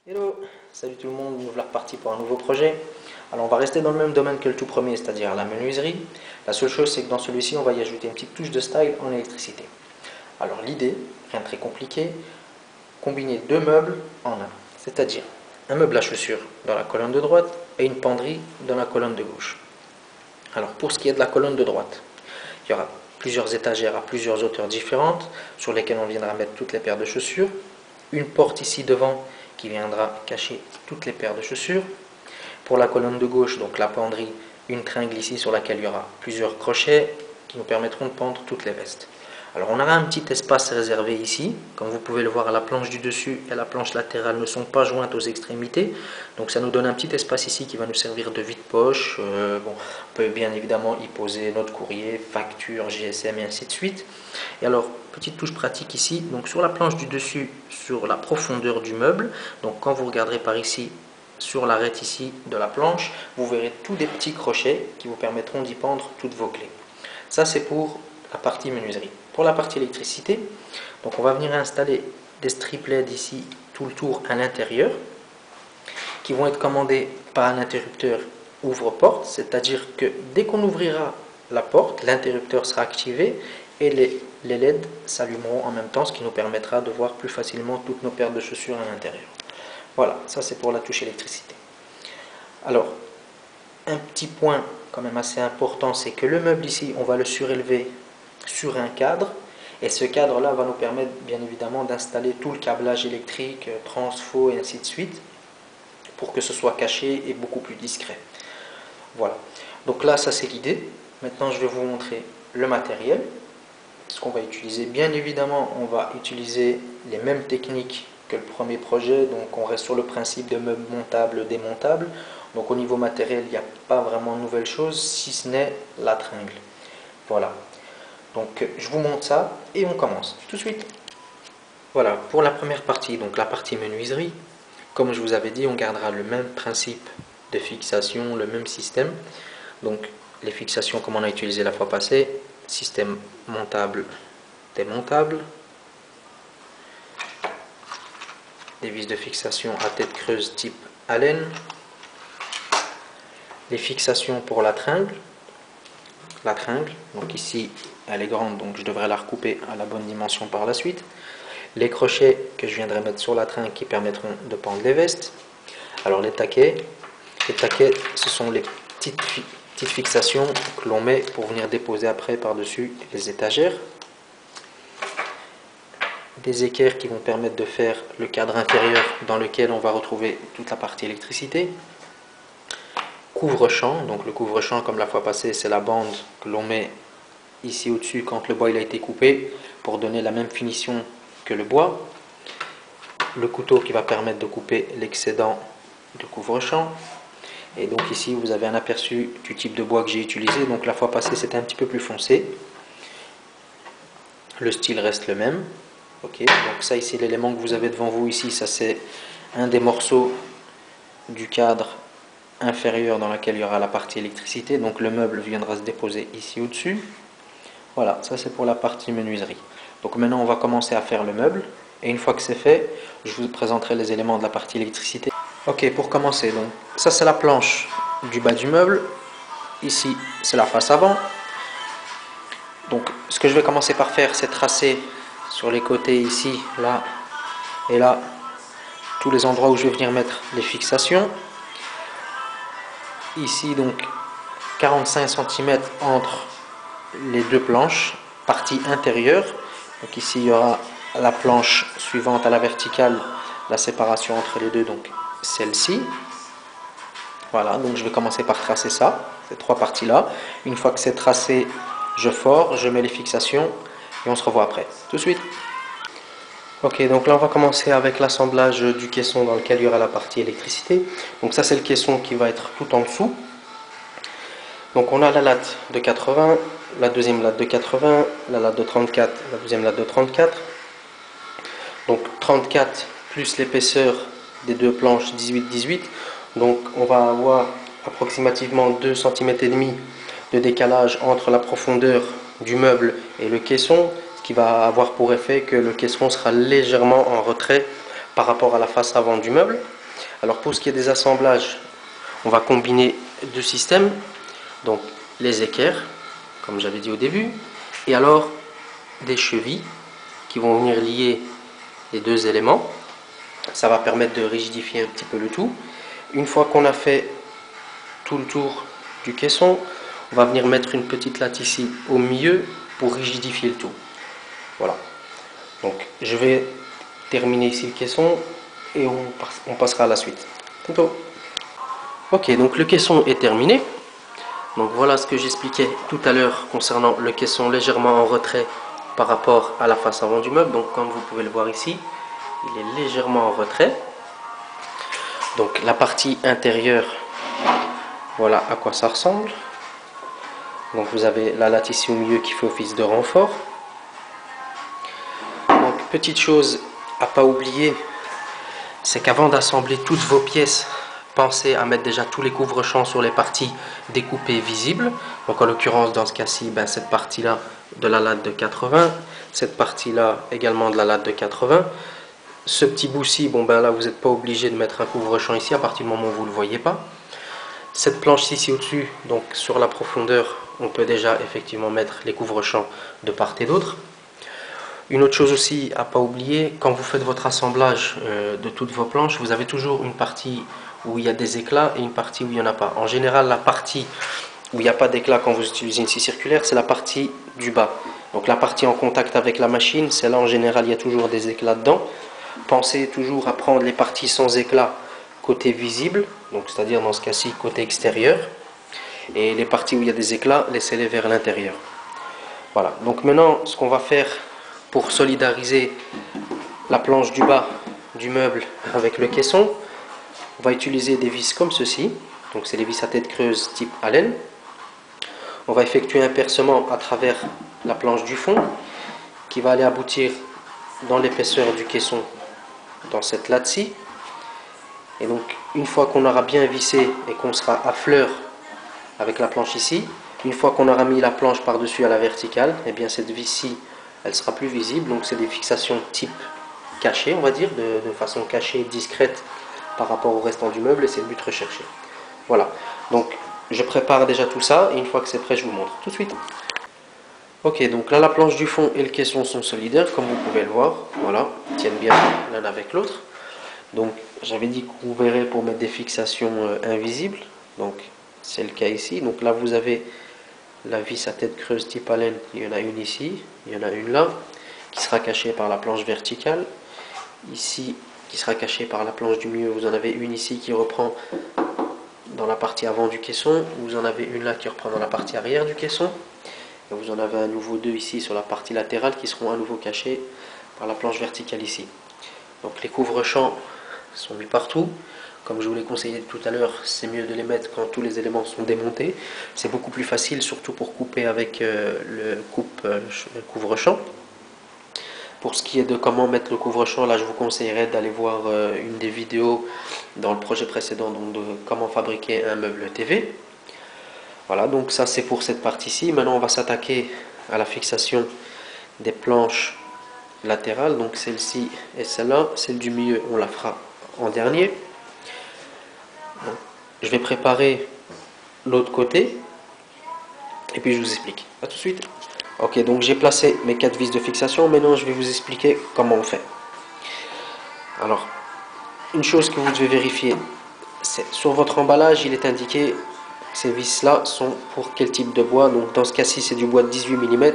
Hello, salut tout le monde, nous voilà repartis pour un nouveau projet. Alors on va rester dans le même domaine que le tout premier, c'est-à-dire la menuiserie. La seule chose c'est que dans celui-ci on va y ajouter une petite touche de style en électricité. Alors l'idée, rien de très compliqué, combiner deux meubles en un. C'est-à-dire un meuble à chaussures dans la colonne de droite et une penderie dans la colonne de gauche. Alors pour ce qui est de la colonne de droite, il y aura plusieurs étagères à plusieurs hauteurs différentes sur lesquelles on viendra mettre toutes les paires de chaussures. Une porte ici devant qui viendra cacher toutes les paires de chaussures. Pour la colonne de gauche, donc la penderie, une tringle ici sur laquelle il y aura plusieurs crochets qui nous permettront de pendre toutes les vestes. Alors on aura un petit espace réservé ici, comme vous pouvez le voir, la planche du dessus et la planche latérale ne sont pas jointes aux extrémités, donc ça nous donne un petit espace ici qui va nous servir de vide-poche. On peut bien évidemment y poser notre courrier, facture, GSM et ainsi de suite. Et alors, petite touche pratique ici, donc sur la planche du dessus, sur la profondeur du meuble, donc quand vous regarderez par ici, sur l'arête ici de la planche, vous verrez tous des petits crochets qui vous permettront d'y pendre toutes vos clés. Ça c'est pour la partie menuiserie. Pour la partie électricité, donc on va venir installer des strip LED ici tout le tour à l'intérieur qui vont être commandés par un interrupteur ouvre-porte, c'est-à-dire que dès qu'on ouvrira la porte, l'interrupteur sera activé et les LED s'allumeront en même temps, ce qui nous permettra de voir plus facilement toutes nos paires de chaussures à l'intérieur. Voilà, ça c'est pour la touche électricité. Alors, un petit point quand même assez important, c'est que le meuble ici, on va le surélever sur un cadre, et ce cadre-là va nous permettre bien évidemment d'installer tout le câblage électrique, transfo et ainsi de suite, pour que ce soit caché et beaucoup plus discret. Voilà, donc là ça c'est l'idée. Maintenant je vais vous montrer le matériel, ce qu'on va utiliser. Bien évidemment on va utiliser les mêmes techniques que le premier projet, donc on reste sur le principe de meubles montables, démontables. Donc au niveau matériel il n'y a pas vraiment de nouvelles choses, si ce n'est la tringle. Voilà, donc je vous montre ça et on commence tout de suite. Voilà, pour la première partie, donc la partie menuiserie, comme je vous avais dit, on gardera le même principe de fixation, le même système. Donc les fixations comme on a utilisé la fois passée, système montable, démontable, des vis de fixation à tête creuse type Allen, les fixations pour la tringle, donc ici elle est grande donc je devrais la recouper à la bonne dimension par la suite, les crochets que je viendrai mettre sur la tringle qui permettront de pendre les vestes. Alors les taquets ce sont les petites fixations que l'on met pour venir déposer après par dessus les étagères, des équerres qui vont permettre de faire le cadre intérieur dans lequel on va retrouver toute la partie électricité, couvre-champ, donc le couvre-champ comme la fois passée c'est la bande que l'on met ici au-dessus quand le bois il a été coupé pour donner la même finition que le bois, le couteau qui va permettre de couper l'excédent de couvre-champ, et donc ici vous avez un aperçu du type de bois que j'ai utilisé. Donc la fois passée c'était un petit peu plus foncé, le style reste le même. Ok, donc ça ici l'élément que vous avez devant vous ici, ça c'est un des morceaux du cadre inférieur dans lequel il y aura la partie électricité, donc le meuble viendra se déposer ici au-dessus. Voilà, ça c'est pour la partie menuiserie. Donc maintenant on va commencer à faire le meuble, et une fois que c'est fait, je vous présenterai les éléments de la partie électricité. Ok, pour commencer, donc ça c'est la planche du bas du meuble, ici c'est la face avant. Donc ce que je vais commencer par faire, c'est tracer sur les côtés ici, là et là, tous les endroits où je vais venir mettre les fixations. Ici donc 45 cm entre les deux planches, partie intérieure. Donc ici il y aura la planche suivante à la verticale, la séparation entre les deux, donc celle-ci. Voilà, donc je vais commencer par tracer ça, ces trois parties là. Une fois que c'est tracé, je forge, je mets les fixations et on se revoit après. Tout de suite. Ok, donc là on va commencer avec l'assemblage du caisson dans lequel il y aura la partie électricité. Donc ça c'est le caisson qui va être tout en dessous. Donc on a la latte de 80, la deuxième latte de 80, la latte de 34, la deuxième latte de 34. Donc 34 plus l'épaisseur des deux planches 18-18. Donc on va avoir approximativement 2 cm et demi de décalage entre la profondeur du meuble et le caisson, ce qui va avoir pour effet que le caisson sera légèrement en retrait par rapport à la face avant du meuble. Alors pour ce qui est des assemblages, on va combiner deux systèmes, donc les équerres, comme j'avais dit au début, et alors des chevilles qui vont venir lier les deux éléments. Ça va permettre de rigidifier un petit peu le tout. Une fois qu'on a fait tout le tour du caisson, on va venir mettre une petite latte ici au milieu pour rigidifier le tout. Voilà. Donc je vais terminer ici le caisson et on passera à la suite. Tantôt. Ok, donc le caisson est terminé. Donc voilà ce que j'expliquais tout à l'heure concernant le caisson légèrement en retrait par rapport à la face avant du meuble. Donc comme vous pouvez le voir ici, il est légèrement en retrait. Donc la partie intérieure, voilà à quoi ça ressemble. Donc vous avez la latte ici au milieu qui fait office de renfort. Donc petite chose à pas oublier, c'est qu'avant d'assembler toutes vos pièces, pensez à mettre déjà tous les couvre-champs sur les parties découpées visibles. Donc en l'occurrence dans ce cas-ci, cette partie-là de la latte de 80, cette partie-là également de la latte de 80. Ce petit bout-ci, là vous n'êtes pas obligé de mettre un couvre-champ ici à partir du moment où vous ne le voyez pas. Cette planche ici au-dessus, donc sur la profondeur, on peut déjà effectivement mettre les couvre-champs de part et d'autre. Une autre chose aussi à pas oublier, quand vous faites votre assemblage de toutes vos planches, vous avez toujours une partie où il y a des éclats et une partie où il n'y en a pas. En général, la partie où il n'y a pas d'éclat quand vous utilisez une scie circulaire, c'est la partie du bas. Donc la partie en contact avec la machine, c'est là en général il y a toujours des éclats dedans. Pensez toujours à prendre les parties sans éclat côté visible, donc c'est-à-dire dans ce cas-ci côté extérieur, et les parties où il y a des éclats, laissez-les vers l'intérieur. Voilà, donc maintenant ce qu'on va faire pour solidariser la planche du bas du meuble avec le caisson, on va utiliser des vis comme ceci, donc c'est les vis à tête creuse type Allen. On va effectuer un percement à travers la planche du fond qui va aller aboutir dans l'épaisseur du caisson dans cette latte-ci. Et donc une fois qu'on aura bien vissé et qu'on sera à fleur avec la planche ici, une fois qu'on aura mis la planche par-dessus à la verticale, et bien cette vis-ci elle sera plus visible. Donc c'est des fixations type cachées, on va dire, de façon cachée, discrète par rapport au restant du meuble, et c'est le but recherché. Voilà, donc je prépare déjà tout ça et une fois que c'est prêt je vous montre tout de suite. Ok, donc là la planche du fond et le caisson sont solidaires comme vous pouvez le voir, voilà, ils tiennent bien l'un avec l'autre. Donc j'avais dit qu'on verrait pour mettre des fixations invisibles, donc c'est le cas ici. Donc là vous avez la vis à tête creuse type Allen, il y en a une ici, il y en a une là, qui sera cachée par la planche verticale. Ici, qui sera cachée par la planche du milieu, vous en avez une ici qui reprend dans la partie avant du caisson, vous en avez une là qui reprend dans la partie arrière du caisson, et vous en avez à nouveau deux ici sur la partie latérale qui seront à nouveau cachés par la planche verticale ici. Donc les couvre-champs sont mis partout. Comme je vous l'ai conseillé tout à l'heure, c'est mieux de les mettre quand tous les éléments sont démontés. C'est beaucoup plus facile, surtout pour couper avec le couvre-champ. Pour ce qui est de comment mettre le couvre-champ, là je vous conseillerais d'aller voir une des vidéos dans le projet précédent, donc de comment fabriquer un meuble TV. Voilà, donc ça c'est pour cette partie-ci. Maintenant on va s'attaquer à la fixation des planches latérales, donc celle-ci et celle-là. Celle du milieu on la fera en dernier. Donc, je vais préparer l'autre côté et puis je vous explique. A tout de suite. Ok, donc j'ai placé mes 4 vis de fixation. Maintenant je vais vous expliquer comment on fait. Alors, une chose que vous devez vérifier, c'est sur votre emballage il est indiqué ces vis là sont pour quel type de bois. Donc dans ce cas-ci c'est du bois de 18 mm.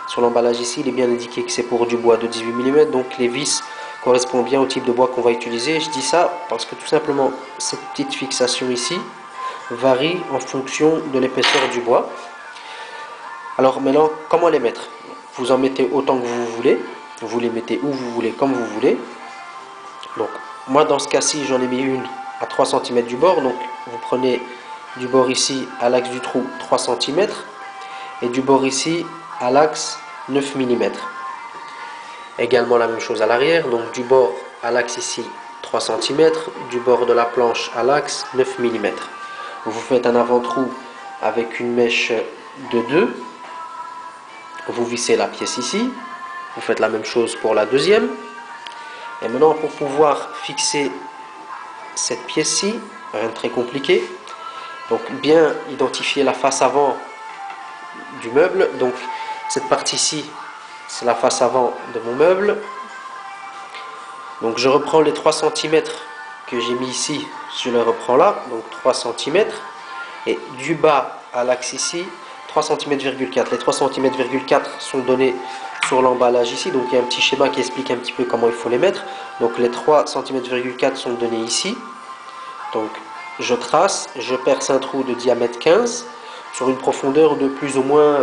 Sur l'emballage ici il est bien indiqué que c'est pour du bois de 18 mm. Donc les vis correspondent bien au type de bois qu'on va utiliser. Je dis ça parce que tout simplement cette petite fixation ici varie en fonction de l'épaisseur du bois. Alors maintenant, comment les mettre? Vous en mettez autant que vous voulez, vous les mettez où vous voulez, comme vous voulez. Donc moi dans ce cas-ci j'en ai mis une à 3 cm du bord. Donc vous prenez du bord ici à l'axe du trou 3 cm et du bord ici à l'axe 9 mm. Également la même chose à l'arrière, donc du bord à l'axe ici 3 cm, du bord de la planche à l'axe 9 mm. Vous faites un avant-trou avec une mèche de 2, vous vissez la pièce ici, vous faites la même chose pour la deuxième. Et maintenant pour pouvoir fixer cette pièce-ci, rien de très compliqué. Donc bien identifier la face avant du meuble. Donc cette partie-ci, c'est la face avant de mon meuble. Donc je reprends les 3 cm que j'ai mis ici, je les reprends là, donc 3 cm. Et du bas à l'axe ici, 3 cm,4 cm. Les 3 cm,4 cm sont donnés sur l'emballage ici, donc il y a un petit schéma qui explique un petit peu comment il faut les mettre. Donc les 3 cm,4 cm sont donnés ici. Donc je trace, je perce un trou de diamètre 15 sur une profondeur de plus ou moins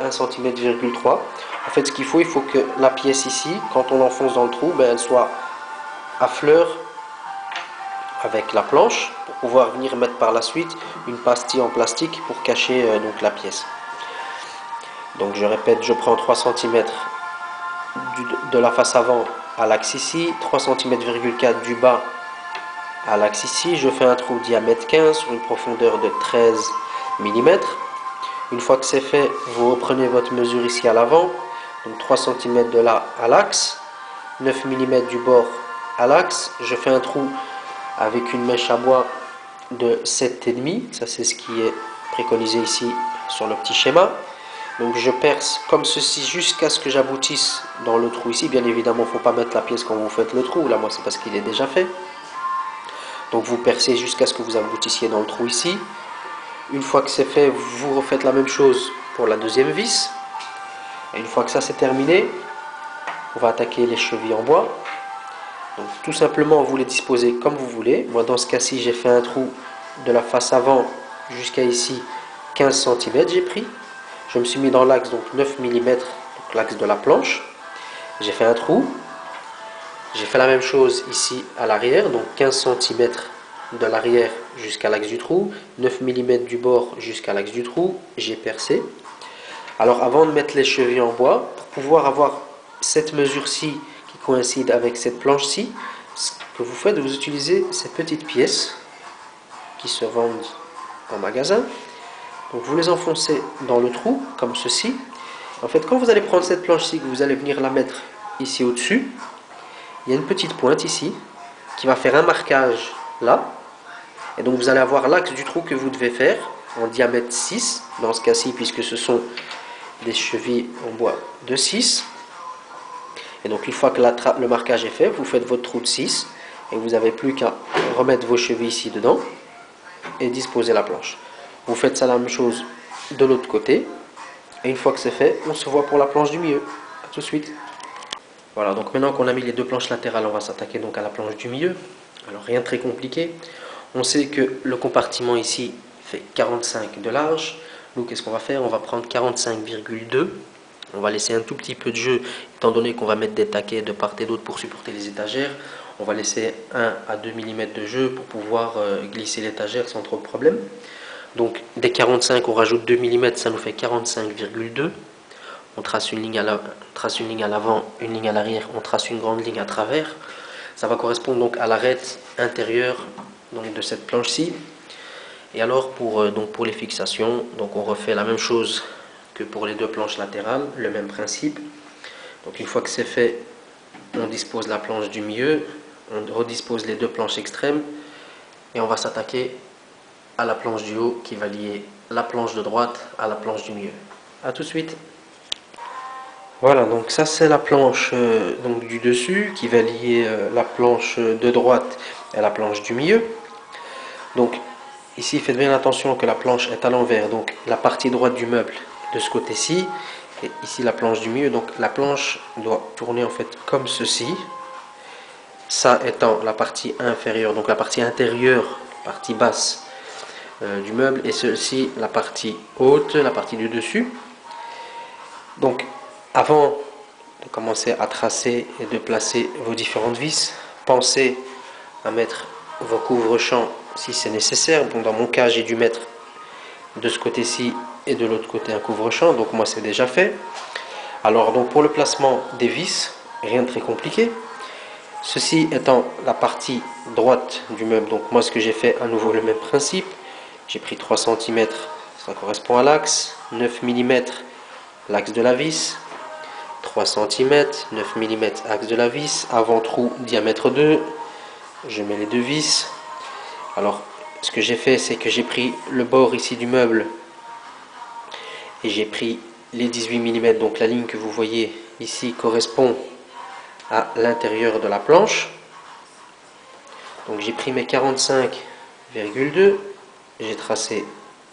1 cm,3 cm. En fait, ce qu'il faut, il faut que la pièce ici, quand on l'enfonce dans le trou, elle soit à fleur avec la planche pour pouvoir venir mettre par la suite une pastille en plastique pour cacher donc la pièce. Donc je répète, je prends 3 cm de la face avant à l'axe ici, 3 cm,4 cm du bas à l'axe ici, je fais un trou diamètre 15 sur une profondeur de 13 mm. Une fois que c'est fait, vous reprenez votre mesure ici à l'avant, donc 3 cm de là à l'axe, 9 mm du bord à l'axe, je fais un trou avec une mèche à bois de 7,5, ça c'est ce qui est préconisé ici sur le petit schéma. Donc je perce comme ceci jusqu'à ce que j'aboutisse dans le trou ici. Bien évidemment, il ne faut pas mettre la pièce quand vous faites le trou, là moi c'est parce qu'il est déjà fait. Donc vous percez jusqu'à ce que vous aboutissiez dans le trou ici. Une fois que c'est fait, vous refaites la même chose pour la deuxième vis. Et une fois que ça c'est terminé, on va attaquer les chevilles en bois. Donc tout simplement vous les disposez comme vous voulez. Moi dans ce cas-ci j'ai fait un trou de la face avant jusqu'à ici 15 cm j'ai pris. Je me suis mis dans l'axe donc 9 mm, donc l'axe de la planche. J'ai fait un trou. J'ai fait la même chose ici à l'arrière, donc 15 cm de l'arrière jusqu'à l'axe du trou, 9 mm du bord jusqu'à l'axe du trou, j'ai percé. Alors avant de mettre les chevilles en bois, pour pouvoir avoir cette mesure-ci qui coïncide avec cette planche-ci, ce que vous faites, vous utilisez ces petites pièces qui se vendent en magasin. Donc vous les enfoncez dans le trou, comme ceci. En fait, quand vous allez prendre cette planche-ci, que vous allez venir la mettre ici au-dessus, il y a une petite pointe ici, qui va faire un marquage là. Et donc vous allez avoir l'axe du trou que vous devez faire, en diamètre 6, dans ce cas-ci, puisque ce sont des chevilles en bois de 6. Et donc une fois que le marquage est fait, vous faites votre trou de 6, et vous n'avez plus qu'à remettre vos chevilles ici dedans, et disposer la planche. Vous faites ça la même chose de l'autre côté, et une fois que c'est fait, on se voit pour la planche du milieu. A tout de suite. Voilà, donc maintenant qu'on a mis les deux planches latérales, on va s'attaquer donc à la planche du milieu. Alors rien de très compliqué. On sait que le compartiment ici fait 45 de large. Nous, qu'est-ce qu'on va faire? On va prendre 45,2. On va laisser un tout petit peu de jeu, étant donné qu'on va mettre des taquets de part et d'autre pour supporter les étagères. On va laisser 1 à 2 mm de jeu pour pouvoir glisser l'étagère sans trop de problème. Donc des 45, on rajoute 2 mm, ça nous fait 45,2. On trace une ligne à l'avant, une ligne à l'arrière, on trace une grande ligne à travers. Ça va correspondre donc à l'arête intérieure donc, de cette planche-ci. Et alors pour les fixations, donc on refait la même chose que pour les deux planches latérales, le même principe. Donc une fois que c'est fait, on dispose la planche du milieu, on redispose les deux planches extrêmes et on va s'attaquer à la planche du haut qui va lier la planche de droite à la planche du milieu. A tout de suite. Voilà, donc ça c'est la planche donc du dessus qui va lier la planche de droite à la planche du milieu. Donc ici faites bien attention que la planche est à l'envers, donc la partie droite du meuble de ce côté-ci et ici la planche du milieu. Donc la planche doit tourner en fait comme ceci, ça étant la partie inférieure, donc la partie intérieure, partie basse du meuble, et ceci la partie haute, la partie du dessus. Donc avant de commencer à tracer et de placer vos différentes vis, pensez à mettre vos couvre-champs si c'est nécessaire. Bon, dans mon cas, j'ai dû mettre de ce côté-ci et de l'autre côté un couvre-champ, donc moi c'est déjà fait. Alors donc pour le placement des vis, rien de très compliqué. Ceci étant la partie droite du meuble, donc moi ce que j'ai fait, à nouveau le même principe. J'ai pris 3 cm, ça correspond à l'axe, 9 mm l'axe de la vis, 3 cm, 9 mm axe de la vis, avant trou diamètre 2, je mets les deux vis, Alors ce que j'ai fait, c'est que j'ai pris le bord ici du meuble et j'ai pris les 18 mm, donc la ligne que vous voyez ici correspond à l'intérieur de la planche. Donc j'ai pris mes 45,2, j'ai tracé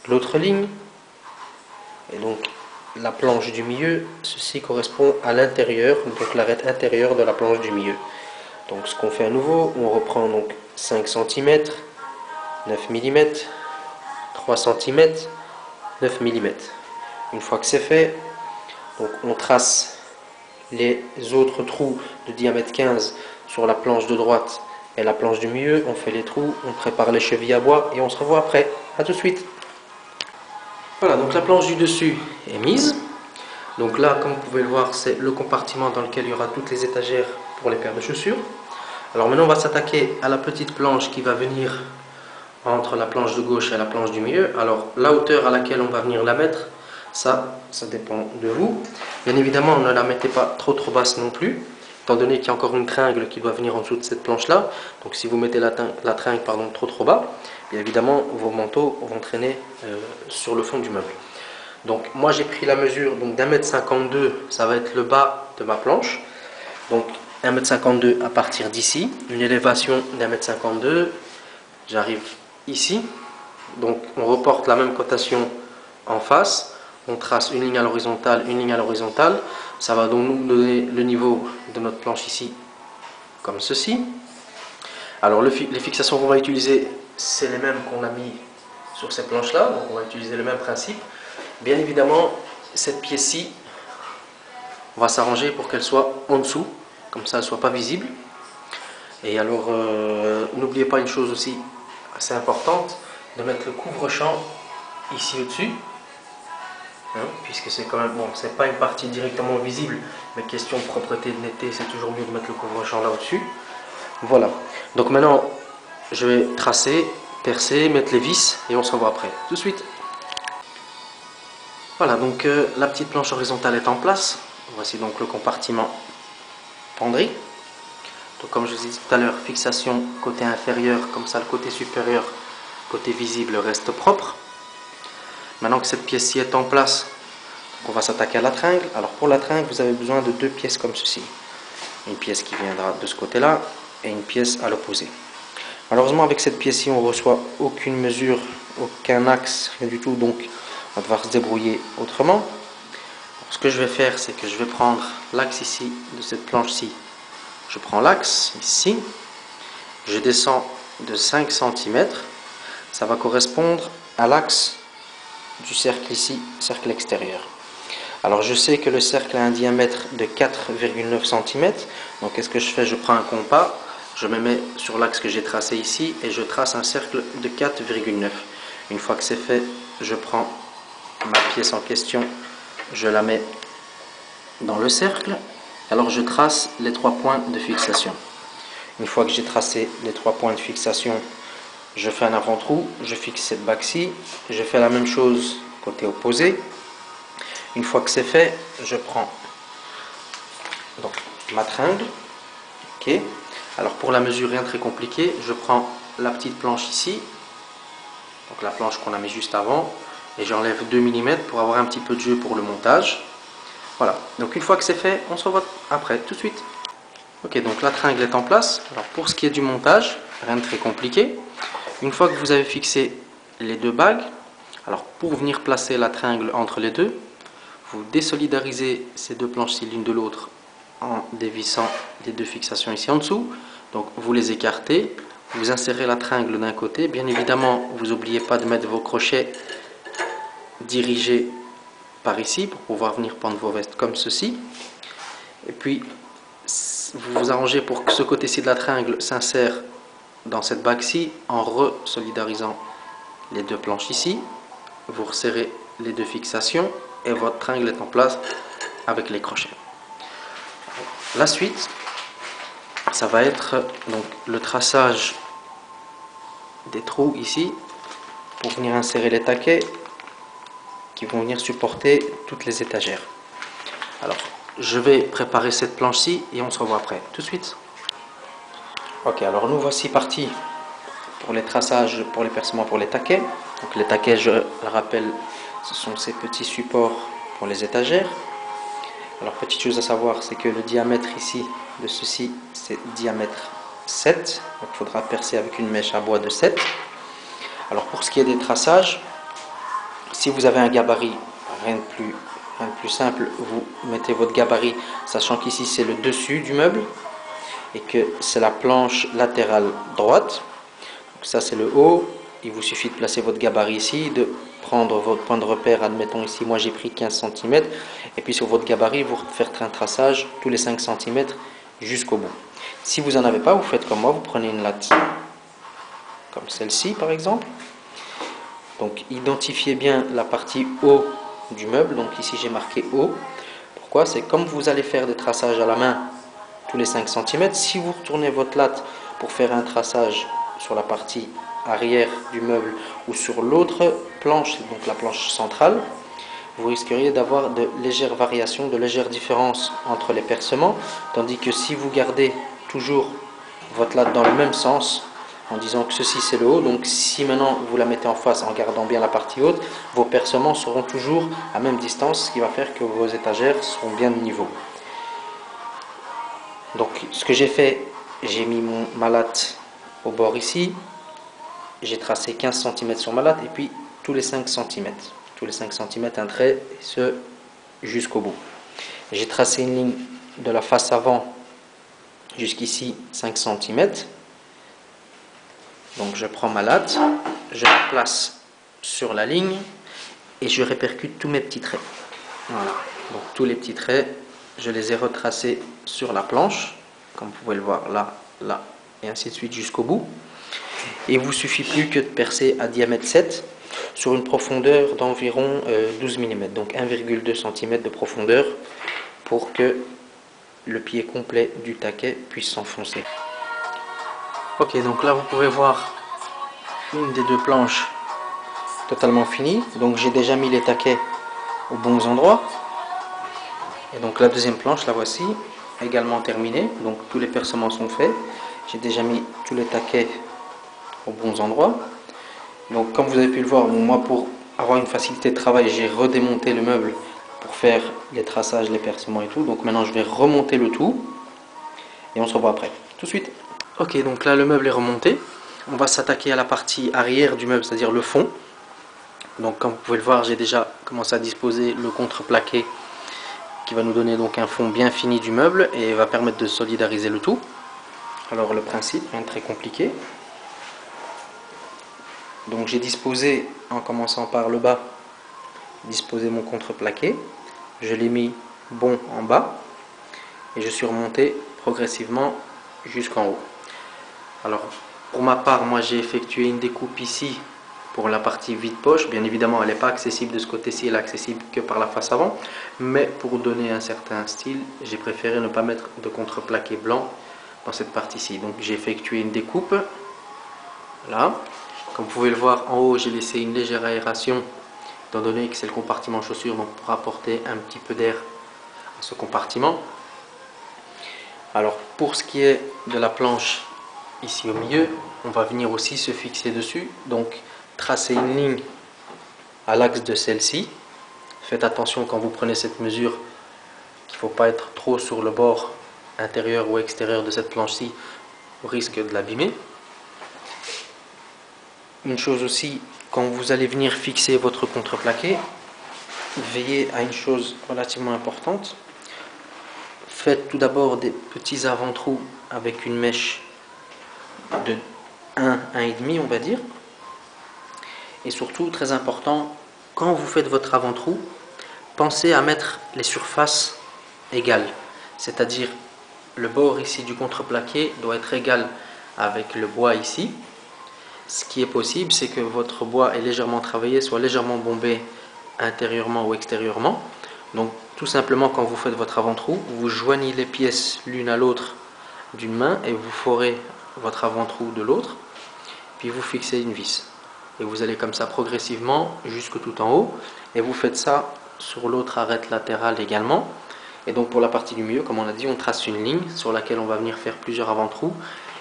l'autre ligne, et donc la planche du milieu, ceci correspond à l'intérieur, donc l'arête intérieure de la planche du milieu. Donc ce qu'on fait à nouveau, on reprend donc 5 cm, 9 mm, 3 cm, 9 mm. Une fois que c'est fait, donc on trace les autres trous de diamètre 15 sur la planche de droite et la planche du milieu, on fait les trous, on prépare les chevilles à bois et on se revoit après. A tout de suite. Voilà, donc la planche du dessus est mise. Donc là, comme vous pouvez le voir, c'est le compartiment dans lequel il y aura toutes les étagères pour les paires de chaussures. Alors maintenant, on va s'attaquer à la petite planche qui va venir entre la planche de gauche et la planche du milieu. Alors la hauteur à laquelle on va venir la mettre, ça dépend de vous. Bien évidemment, ne la mettez pas trop basse non plus, étant donné qu'il y a encore une tringle qui doit venir en dessous de cette planche-là. Donc si vous mettez la tringle trop bas, bien évidemment, vos manteaux vont traîner sur le fond du meuble. Donc moi j'ai pris la mesure d'1,52 m, ça va être le bas de ma planche. Donc 1,52 m à partir d'ici, une élévation d'1,52 m, j'arrive ici. Donc on reporte la même cotation en face, on trace une ligne à l'horizontale, une ligne à l'horizontale. Ça va donc nous donner le niveau de notre planche ici, comme ceci. Alors les fixations qu'on va utiliser, c'est les mêmes qu'on a mis sur ces planches-là, donc on va utiliser le même principe. Bien évidemment, cette pièce-ci, on va s'arranger pour qu'elle soit en dessous, comme ça elle ne soit pas visible. Et alors, n'oubliez pas une chose aussi assez importante, de mettre le couvre-champ ici au-dessus, puisque c'est quand même, bon, c'est pas une partie directement visible, mais question de propreté, de netteté, c'est toujours mieux de mettre le couvre-champ là au-dessus. Voilà, donc maintenant, je vais tracer, percer, mettre les vis, et on se revoit après, tout de suite. Voilà, donc la petite planche horizontale est en place. Voici donc le compartiment penderie. Donc comme je vous ai dit tout à l'heure, fixation côté inférieur, comme ça le côté supérieur, côté visible reste propre. Maintenant que cette pièce-ci est en place, on va s'attaquer à la tringle. Alors pour la tringle, vous avez besoin de deux pièces comme ceci. Une pièce qui viendra de ce côté-là et une pièce à l'opposé. Malheureusement avec cette pièce-ci, on ne reçoit aucune mesure, aucun axe, rien du tout, donc on va devoir se débrouiller autrement. Alors, ce que je vais faire, c'est que je vais prendre l'axe ici de cette planche-ci. Je prends l'axe ici, je descends de 5 cm, ça va correspondre à l'axe du cercle ici, cercle extérieur. Alors je sais que le cercle a un diamètre de 4,9 cm, donc qu'est-ce que je fais? Je prends un compas, je me mets sur l'axe que j'ai tracé ici et je trace un cercle de 4,9. Une fois que c'est fait, je prends ma pièce en question, je la mets dans le cercle. Alors je trace les 3 points de fixation. Une fois que j'ai tracé les 3 points de fixation, je fais un avant-trou, je fixe cette bague-ci, je fais la même chose côté opposé. Une fois que c'est fait, je prends donc ma tringle. Ok. Alors pour la mesure, rien de très compliqué, je prends la petite planche ici, donc la planche qu'on a mis juste avant, et j'enlève 2 mm pour avoir un petit peu de jeu pour le montage. Voilà, donc une fois que c'est fait, on se revoit après, tout de suite. Ok, donc la tringle est en place. Alors pour ce qui est du montage, rien de très compliqué. Une fois que vous avez fixé les deux bagues, alors pour venir placer la tringle entre les deux, vous désolidarisez ces deux planches-ci l'une de l'autre en dévissant les deux fixations ici en dessous. Donc vous les écartez, vous insérez la tringle d'un côté. Bien évidemment, vous n'oubliez pas de mettre vos crochets dirigés par ici pour pouvoir venir pendre vos vestes comme ceci. Et puis vous vous arrangez pour que ce côté-ci de la tringle s'insère dans cette bague-ci en resolidarisant les deux planches ici. Vous resserrez les deux fixations et votre tringle est en place avec les crochets. La suite, ça va être donc le traçage des trous ici pour venir insérer les taquets qui vont venir supporter toutes les étagères. Alors, je vais préparer cette planche-ci et on se revoit après, tout de suite. Ok, alors nous voici partis pour les traçages, pour les percements, pour les taquets. Donc les taquets, je le rappelle, ce sont ces petits supports pour les étagères. Alors petite chose à savoir, c'est que le diamètre ici de ceci, c'est diamètre 7. Donc il faudra percer avec une mèche à bois de 7. Alors pour ce qui est des traçages, si vous avez un gabarit, rien de plus simple, vous mettez votre gabarit, sachant qu'ici c'est le dessus du meuble et que c'est la planche latérale droite. Donc ça c'est le haut. Il vous suffit de placer votre gabarit ici, de prendre votre point de repère, admettons ici, moi j'ai pris 15 cm, et puis sur votre gabarit, vous faites un traçage tous les 5 cm jusqu'au bout. Si vous n'en avez pas, vous faites comme moi, vous prenez une latte, comme celle-ci par exemple. Donc identifiez bien la partie haut du meuble, donc ici j'ai marqué haut. Pourquoi? C'est comme vous allez faire des traçages à la main tous les 5 cm, si vous retournez votre latte pour faire un traçage sur la partie arrière du meuble ou sur l'autre planche, donc la planche centrale, vous risqueriez d'avoir de légères variations, de légères différences entre les percements, tandis que si vous gardez toujours votre latte dans le même sens, en disant que ceci c'est le haut, donc si maintenant vous la mettez en face en gardant bien la partie haute, vos percements seront toujours à même distance, ce qui va faire que vos étagères seront bien de niveau. Donc ce que j'ai fait, j'ai mis ma latte au bord ici, j'ai tracé 15 cm sur ma latte et puis tous les 5 cm. Tous les 5 cm un trait, et ce jusqu'au bout. J'ai tracé une ligne de la face avant jusqu'ici 5 cm. Donc je prends ma latte, je la place sur la ligne et je répercute tous mes petits traits. Voilà. Donc tous les petits traits, je les ai retracés sur la planche, comme vous pouvez le voir là, là, et ainsi de suite jusqu'au bout. Et il ne vous suffit plus que de percer à diamètre 7 sur une profondeur d'environ 12 mm, donc 1,2 cm de profondeur pour que le pied complet du taquet puisse s'enfoncer. Ok, donc là vous pouvez voir une des deux planches totalement finie, donc j'ai déjà mis les taquets aux bons endroits. Et donc la deuxième planche, la voici, également terminée, donc tous les percements sont faits. J'ai déjà mis tous les taquets aux bons endroits. Donc comme vous avez pu le voir, moi pour avoir une facilité de travail, j'ai redémonté le meuble pour faire les traçages, les percements et tout. Donc maintenant je vais remonter le tout et on se revoit après, tout de suite. Ok, donc là le meuble est remonté. On va s'attaquer à la partie arrière du meuble, c'est-à-dire le fond. Donc comme vous pouvez le voir, j'ai déjà commencé à disposer le contreplaqué qui va nous donner donc un fond bien fini du meuble et va permettre de solidariser le tout. Alors le principe, rien de très compliqué. Donc j'ai disposé, en commençant par le bas, disposé mon contreplaqué. Je l'ai mis bon en bas et je suis remonté progressivement jusqu'en haut. Alors pour ma part, moi j'ai effectué une découpe ici pour la partie vide-poche. Bien évidemment, elle n'est pas accessible de ce côté-ci, elle est accessible que par la face avant. Mais pour donner un certain style, j'ai préféré ne pas mettre de contreplaqué blanc dans cette partie-ci. Donc j'ai effectué une découpe. Là. Comme vous pouvez le voir, en haut, j'ai laissé une légère aération, étant donné que c'est le compartiment chaussure, donc pour apporter un petit peu d'air à ce compartiment. Alors pour ce qui est de la planche ici au milieu, on va venir aussi se fixer dessus. Donc tracer une ligne à l'axe de celle-ci. Faites attention quand vous prenez cette mesure qu'il ne faut pas être trop sur le bord intérieur ou extérieur de cette planche-ci au risque de l'abîmer. Une chose aussi, quand vous allez venir fixer votre contreplaqué, veillez à une chose relativement importante. Faites tout d'abord des petits avant-trous avec une mèche de 1,5 on va dire. Et surtout, très important, quand vous faites votre avant-trou, pensez à mettre les surfaces égales. C'est-à-dire, le bord ici du contreplaqué doit être égal avec le bois ici. Ce qui est possible, c'est que votre bois est légèrement travaillé, soit légèrement bombé intérieurement ou extérieurement. Donc tout simplement, quand vous faites votre avant-trou, vous joignez les pièces l'une à l'autre d'une main et vous forez votre avant-trou de l'autre, puis vous fixez une vis. Et vous allez comme ça progressivement jusque tout en haut, et vous faites ça sur l'autre arête latérale également. Et donc pour la partie du milieu, comme on a dit, on trace une ligne sur laquelle on va venir faire plusieurs avant-trous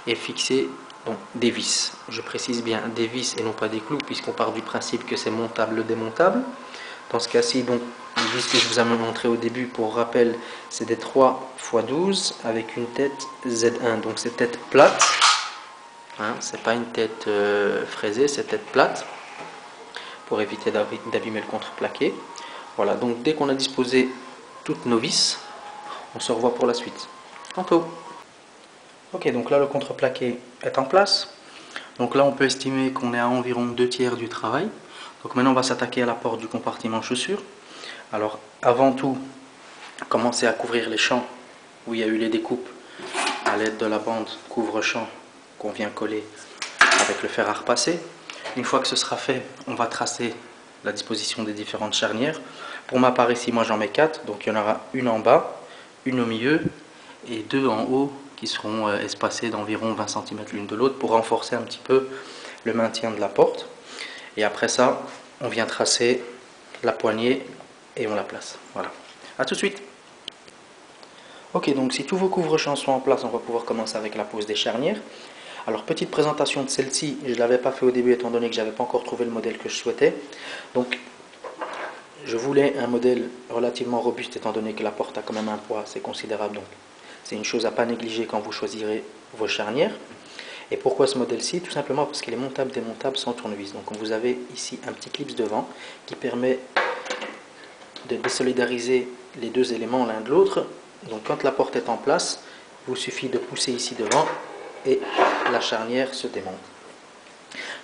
et fixer donc des vis. Je précise bien des vis et non pas des clous, puisqu'on part du principe que c'est montable, démontable. Dans ce cas-ci, donc, les vis que je vous ai montré au début, pour rappel, c'est des 3 x 12 avec une tête Z1. Donc c'est tête plate, hein, c'est pas une tête fraisée, c'est tête plate, pour éviter d'abîmer le contreplaqué. Voilà, donc dès qu'on a disposé toutes nos vis, on se revoit pour la suite. Tantôt. Ok, donc là le contreplaqué est en place. Donc là on peut estimer qu'on est à environ 2/3 du travail. Donc maintenant on va s'attaquer à la porte du compartiment chaussures. Alors avant tout, commencer à couvrir les champs où il y a eu les découpes à l'aide de la bande couvre-champ qu'on vient coller avec le fer à repasser. Une fois que ce sera fait, on va tracer la disposition des différentes charnières. Pour ma part ici, moi j'en mets 4, donc il y en aura une en bas, une au milieu et 2 en haut qui seront espacées d'environ 20 cm l'une de l'autre pour renforcer un petit peu le maintien de la porte. Et après ça, on vient tracer la poignée et on la place. Voilà. A tout de suite. Ok, donc si tous vos couvre-champs sont en place, on va pouvoir commencer avec la pose des charnières. Alors petite présentation de celle-ci, je ne l'avais pas fait au début étant donné que je n'avais pas encore trouvé le modèle que je souhaitais. Donc je voulais un modèle relativement robuste étant donné que la porte a quand même un poids assez considérable. Donc c'est une chose à ne pas négliger quand vous choisirez vos charnières. Et pourquoi ce modèle-ci? Tout simplement parce qu'il est montable, démontable sans tournevis. Donc vous avez ici un petit clips devant qui permet de désolidariser les deux éléments l'un de l'autre. Donc quand la porte est en place, il vous suffit de pousser ici devant et la charnière se démonte.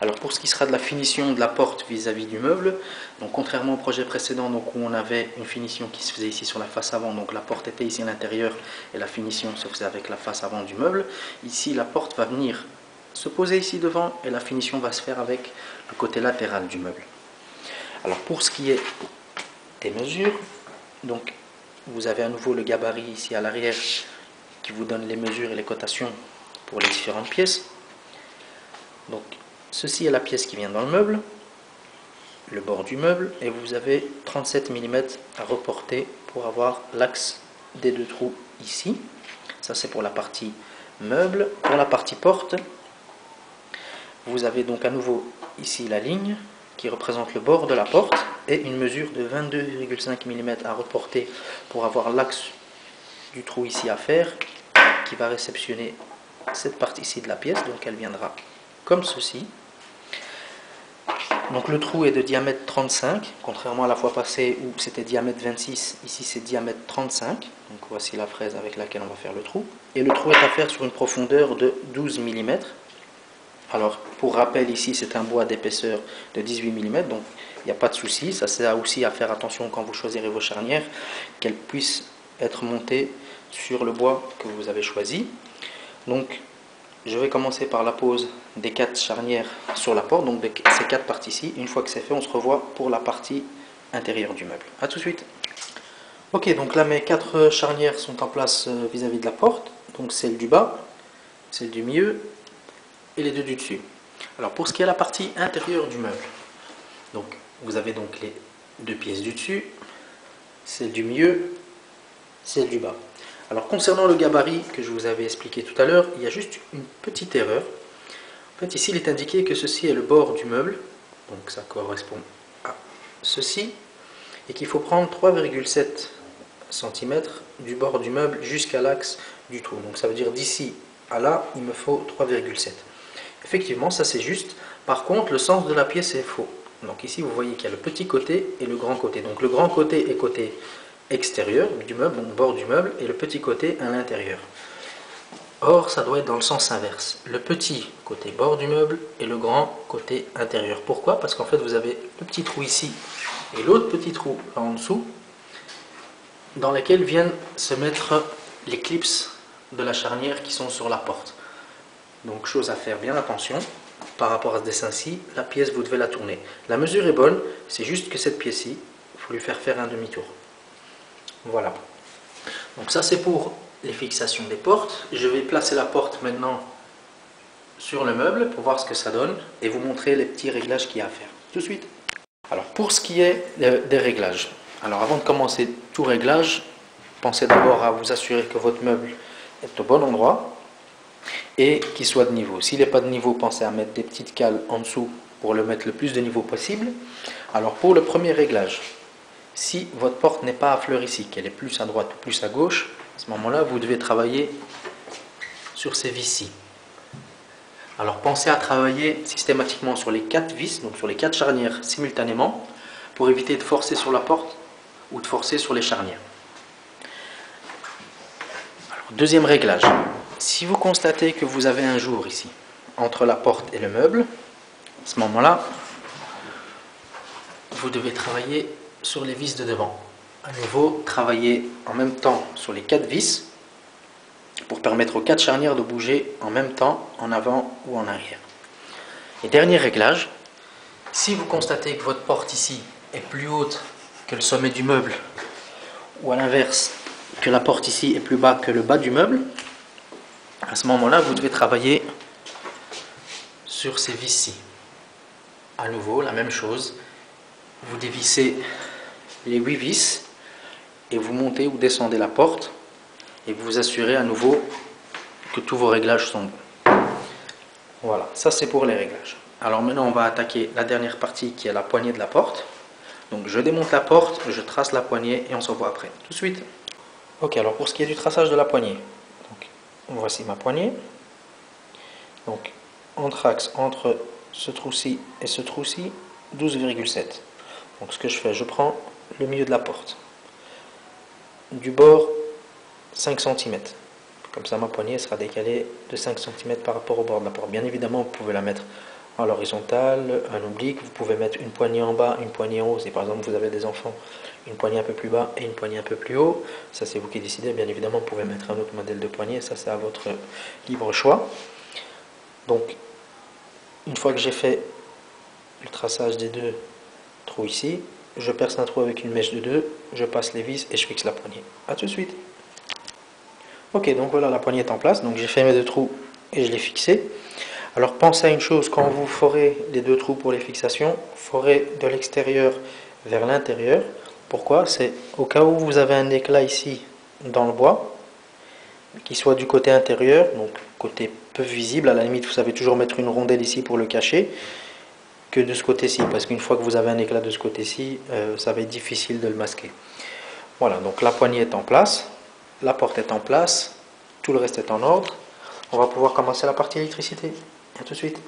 Alors pour ce qui sera de la finition de la porte vis-à-vis du meuble, donc contrairement au projet précédent donc où on avait une finition qui se faisait ici sur la face avant, donc la porte était ici à l'intérieur et la finition se faisait avec la face avant du meuble, ici la porte va venir se poser ici devant et la finition va se faire avec le côté latéral du meuble. Alors pour ce qui est des mesures, donc vous avez à nouveau le gabarit ici à l'arrière qui vous donne les mesures et les cotations pour les différentes pièces. Donc ceci est la pièce qui vient dans le meuble, le bord du meuble, et vous avez 37 mm à reporter pour avoir l'axe des deux trous ici. Ça c'est pour la partie meuble. Pour la partie porte, vous avez donc à nouveau ici la ligne qui représente le bord de la porte et une mesure de 22,5 mm à reporter pour avoir l'axe du trou ici à faire qui va réceptionner cette partie-ci de la pièce. Donc elle viendra comme ceci. Donc le trou est de diamètre 35, contrairement à la fois passée où c'était diamètre 26, ici c'est diamètre 35. Donc voici la fraise avec laquelle on va faire le trou. Et le trou est à faire sur une profondeur de 12 mm. Alors pour rappel, ici c'est un bois d'épaisseur de 18 mm, donc il n'y a pas de souci. Ça sert aussi à faire attention quand vous choisirez vos charnières, qu'elles puissent être montées sur le bois que vous avez choisi. Donc je vais commencer par la pose des 4 charnières sur la porte, donc ces 4 parties-ci. Une fois que c'est fait, on se revoit pour la partie intérieure du meuble. A tout de suite. Ok, donc là mes 4 charnières sont en place vis-à-vis de la porte, donc celle du bas, celle du milieu et les deux du dessus. Alors pour ce qui est de la partie intérieure du meuble, donc vous avez donc les 2 pièces du dessus, celle du milieu, celle du bas. Alors concernant le gabarit que je vous avais expliqué tout à l'heure, il y a juste une petite erreur. En fait ici il est indiqué que ceci est le bord du meuble, donc ça correspond à ceci, et qu'il faut prendre 3,7 cm du bord du meuble jusqu'à l'axe du trou. Donc ça veut dire d'ici à là, il me faut 3,7. Effectivement, ça c'est juste. Par contre, le sens de la pièce est faux. Donc ici, vous voyez qu'il y a le petit côté et le grand côté. Donc le grand côté est côté extérieur du meuble, donc bord du meuble, et le petit côté à l'intérieur. Or, ça doit être dans le sens inverse. Le petit côté bord du meuble et le grand côté intérieur. Pourquoi? Parce qu'en fait, vous avez le petit trou ici et l'autre petit trou là en dessous, dans lesquels viennent se mettre les clips de la charnière qui sont sur la porte. Donc chose à faire, bien attention, par rapport à ce dessin-ci, la pièce vous devez la tourner. La mesure est bonne, c'est juste que cette pièce-ci, il faut lui faire un demi-tour. Voilà. Donc ça c'est pour les fixations des portes. Je vais placer la porte maintenant sur le meuble pour voir ce que ça donne et vous montrer les petits réglages qu'il y a à faire. Tout de suite. Alors pour ce qui est des réglages, alors avant de commencer tout réglage, pensez d'abord à vous assurer que votre meuble est au bon endroit. et qu'il soit de niveau. S'il n'est pas de niveau, pensez à mettre des petites cales en dessous pour le mettre le plus de niveau possible. Alors pour le premier réglage, si votre porte n'est pas à fleur ici, qu'elle est plus à droite ou plus à gauche, à ce moment-là, vous devez travailler sur ces vis-ci. Alors pensez à travailler systématiquement sur les 4 vis, donc sur les 4 charnières simultanément, pour éviter de forcer sur la porte ou de forcer sur les charnières. Alors, deuxième réglage. Si vous constatez que vous avez un jour ici, entre la porte et le meuble, à ce moment-là, vous devez travailler sur les vis de devant. À nouveau, travailler en même temps sur les 4 vis pour permettre aux 4 charnières de bouger en même temps, en avant ou en arrière. Et dernier réglage, si vous constatez que votre porte ici est plus haute que le sommet du meuble, ou à l'inverse, que la porte ici est plus bas que le bas du meuble, à ce moment-là, vous devez travailler sur ces vis-ci. À nouveau, la même chose, vous dévissez les 8 vis et vous montez ou descendez la porte et vous vous assurez à nouveau que tous vos réglages sont bons. Voilà, ça c'est pour les réglages. Alors maintenant on va attaquer la dernière partie qui est la poignée de la porte. Donc je démonte la porte, je trace la poignée et on se revoit après. Tout de suite. Ok, alors pour ce qui est du traçage de la poignée, donc, voici ma poignée. Donc entre axe entre ce trou-ci et ce trou-ci, 12,7. Donc ce que je fais, je prends le milieu de la porte. Du bord, 5 cm. Comme ça ma poignée sera décalée de 5 cm par rapport au bord de la porte. Bien évidemment, vous pouvez la mettre à l'horizontale, un oblique, vous pouvez mettre une poignée en bas, une poignée en haut. Si par exemple vous avez des enfants, une poignée un peu plus bas et une poignée un peu plus haut, ça c'est vous qui décidez. Bien évidemment, vous pouvez mettre un autre modèle de poignée, ça c'est à votre libre choix. Donc, une fois que j'ai fait le traçage des 2 trous ici, je perce un trou avec une mèche de 2, je passe les vis et je fixe la poignée. A tout de suite. Ok, donc voilà, la poignée est en place, donc j'ai fait mes 2 trous et je l'ai fixé. Alors pensez à une chose, quand vous forez les 2 trous pour les fixations, forez de l'extérieur vers l'intérieur. Pourquoi? C'est au cas où vous avez un éclat ici dans le bois, qui soit du côté intérieur, donc côté peu visible, à la limite vous savez toujours mettre une rondelle ici pour le cacher, que de ce côté-ci, parce qu'une fois que vous avez un éclat de ce côté-ci, ça va être difficile de le masquer. Voilà, donc la poignée est en place, la porte est en place, tout le reste est en ordre. On va pouvoir commencer la partie électricité. A tout de suite.